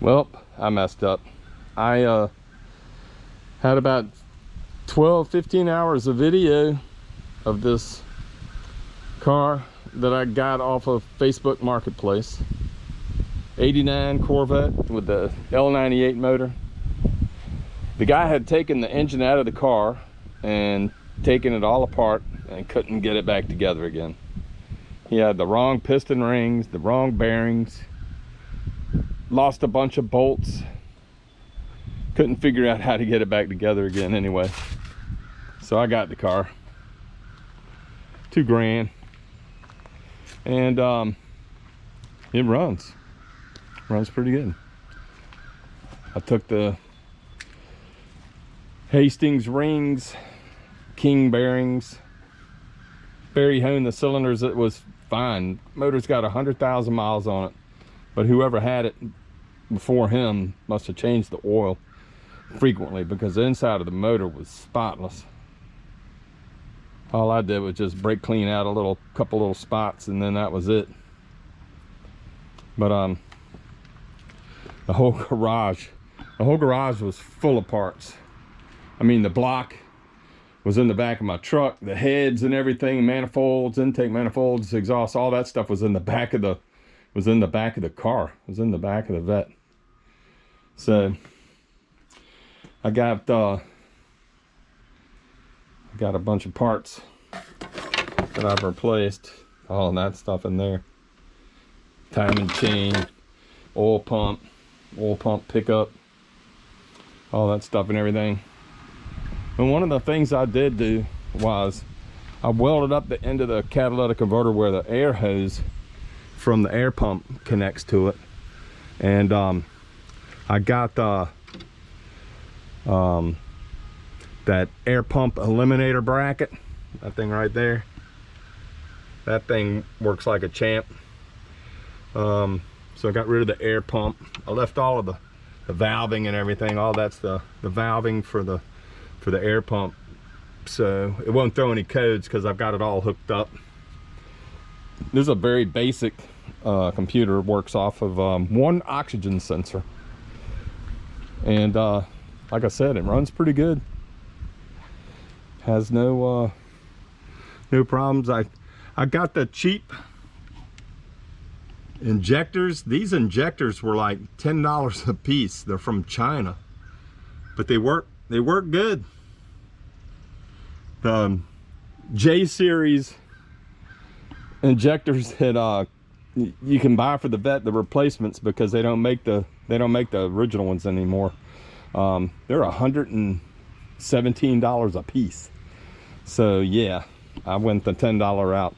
Well, I messed up. I had about 12-15 hours of video of this car that I got off of Facebook Marketplace. 89 Corvette with the L98 motor. The guy had taken the engine out of the car and taken it all apart and couldn't get it back together again. He had the wrong piston rings, the wrong bearings, lost a bunch of bolts, couldn't figure out how to get it back together again anyway. So I got the car, $2 grand, and it runs pretty good. I took the Hastings rings, King bearings, Barry honed the cylinders. It was fine. Motor's got 100,000 miles on it, but whoever had it before him must have changed the oil frequently, because the inside of the motor was spotless. All I did was just brake clean out a couple little spots, and then that was it. But the whole garage was full of parts. I mean, the block was in the back of my truck, the heads and everything, manifolds, intake manifolds, exhaust, all that stuff was in the back of the car, was in the back of the Vette. So I got a bunch of parts that I've replaced, all of that stuff in there. Timing chain, oil pump pickup, all that stuff and everything. And one of the things I did do was I welded up the end of the catalytic converter where the air hose from the air pump connects to it. And I got that air pump eliminator bracket, that thing right there. That thing works like a champ. So I got rid of the air pump. I left all of the valving and everything. All that's the valving for the air pump, so it won't throw any codes because I've got it all hooked up. This is a very basic computer. It works off of one oxygen sensor, and like I said, it runs pretty good. Has no problems. I got the cheap injectors. These injectors were like $10 a piece. They're from China, but they work good. The J series injectors that you can buy for the Vette, the replacements, because they don't make the original ones anymore. They're $117 a piece. So yeah, I went the $10 route.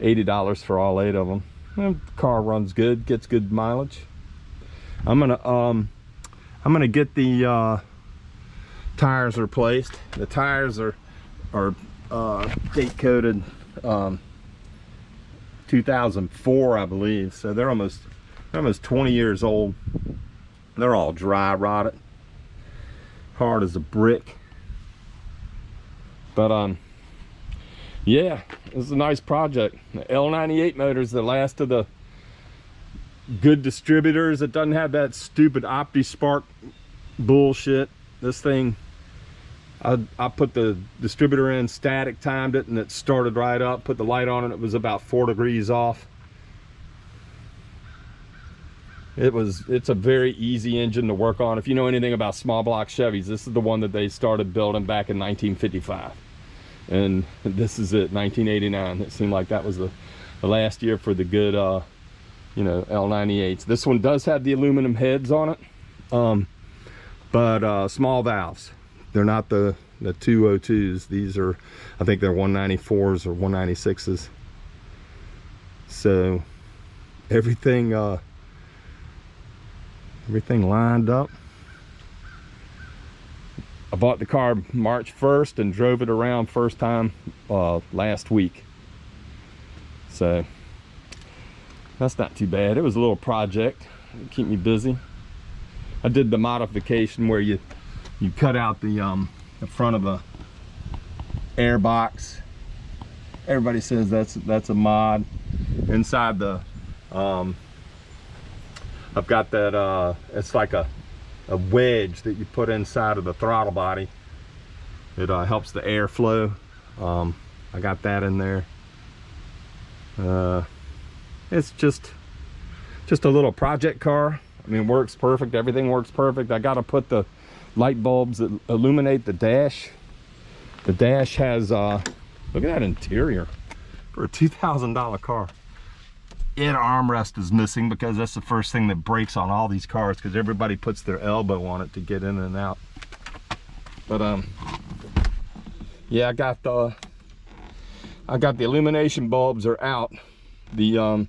$80 for all 8 of them. The car runs good, gets good mileage. I'm gonna get the tires replaced. The tires are date coded 2004, I believe, so they're almost 20 years old. They're all dry rotted, hard as a brick. But yeah, this is a nice project. The L98 motor is the last of the good distributors. It doesn't have that stupid OptiSpark bullshit. This thing, I put the distributor in, static timed it, and it started right up. Put the light on, and it was about 4 degrees off. It's a very easy engine to work on. If you know anything about small block Chevys, this is the one that they started building back in 1955, and this is it, 1989. It seemed like that was the last year for the good you know, L98s. This one does have the aluminum heads on it, but small valves. They're not the 202s. These are, I think they're 194s or 196s. So everything lined up. I bought the car March 1st and drove it around first time last week. So that's not too bad. It was a little project to keep me busy. I did the modification where you cut out the front of the air box. Everybody says that's a mod. Inside the I've got that, it's like a wedge that you put inside of the throttle body. It helps the air flow. I got that in there. It's just a little project car. I mean, works perfect. Everything works perfect. I got to put the light bulbs that illuminate the dash. The dash has, look at that interior for a $2,000 car. Armrest is missing because that's the first thing that breaks on all these cars, because everybody puts their elbow on it to get in and out. But yeah, I got the illumination bulbs are out. The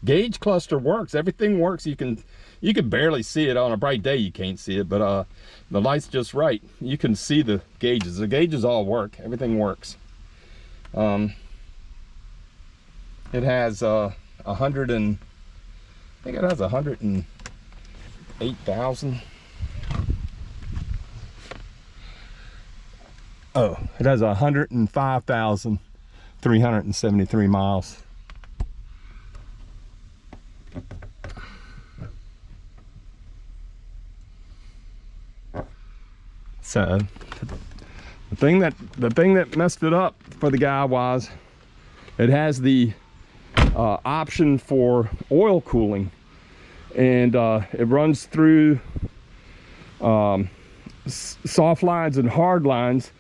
gauge cluster works. Everything works. You can barely see it on a bright day. You can't see it, but the light's just right. You can see the gauges. The gauges all work. Everything works. It has 100 and I think it has 108,000. Oh, it has 105,373 miles. So the thing that messed it up for the guy was it has the option for oil cooling, and it runs through soft lines and hard lines,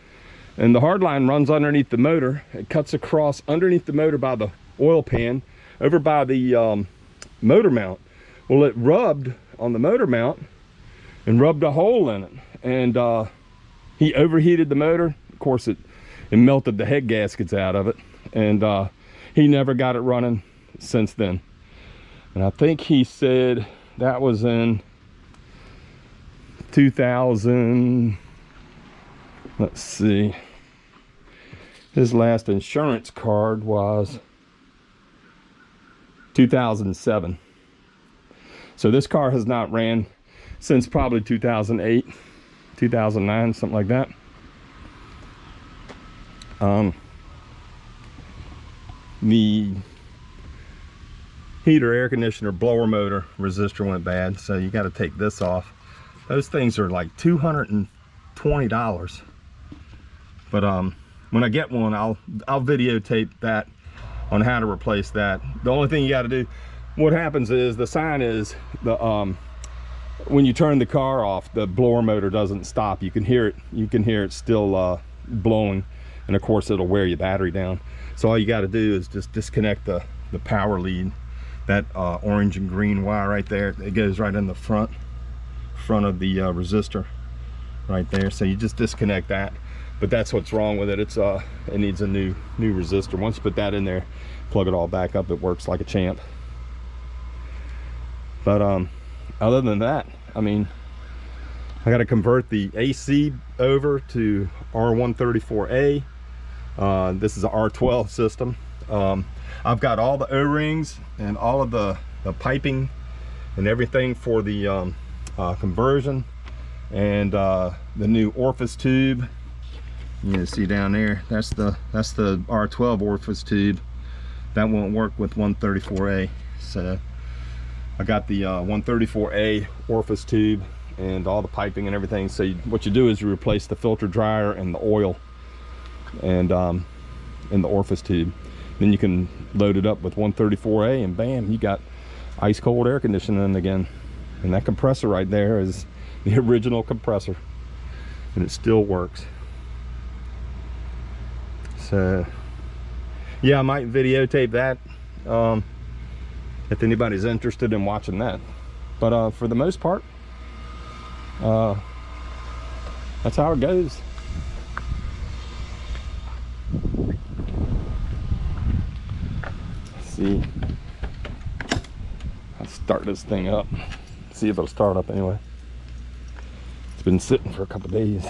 and the hard line runs underneath the motor. It cuts across underneath the motor by the oil pan over by the motor mount. Well, it rubbed on the motor mount and rubbed a hole in it, and he overheated the motor. Of course, it melted the head gaskets out of it, and he never got it running since then. And I think he said that was in 2000, let's see, his last insurance card was 2007. So this car has not ran since probably 2008, 2009, something like that. The heater, air conditioner, blower motor resistor went bad, so you got to take this off. Those things are like $220. But when I get one, I'll videotape that on how to replace that. The only thing you got to do, what happens is the sign is the when you turn the car off, the blower motor doesn't stop. You can hear it. You can hear it still blowing, and of course it'll wear your battery down. So all you got to do is just disconnect the power lead, that orange and green wire right there. It goes right in the front of the resistor right there. So you just disconnect that. But that's what's wrong with it. It's it needs a new resistor. Once you put that in there, plug it all back up, it works like a champ. But other than that, I mean, I got to convert the AC over to R134A. This is a R12 system. I've got all the O-rings and all of the piping and everything for the conversion, and the new orifice tube. You can see down there, that's the R12 orifice tube. That won't work with 134A. So I got the 134A orifice tube and all the piping and everything. So what you do is you replace the filter dryer and the oil and in the orifice tube. Then you can load it up with 134A, and bam, you got ice cold air conditioning again. And that compressor right there is the original compressor, and it still works. So yeah, I might videotape that if anybody's interested in watching that. But for the most part, that's how it goes. See, I'll start this thing up, see if it'll start up anyway. It's been sitting for a couple days.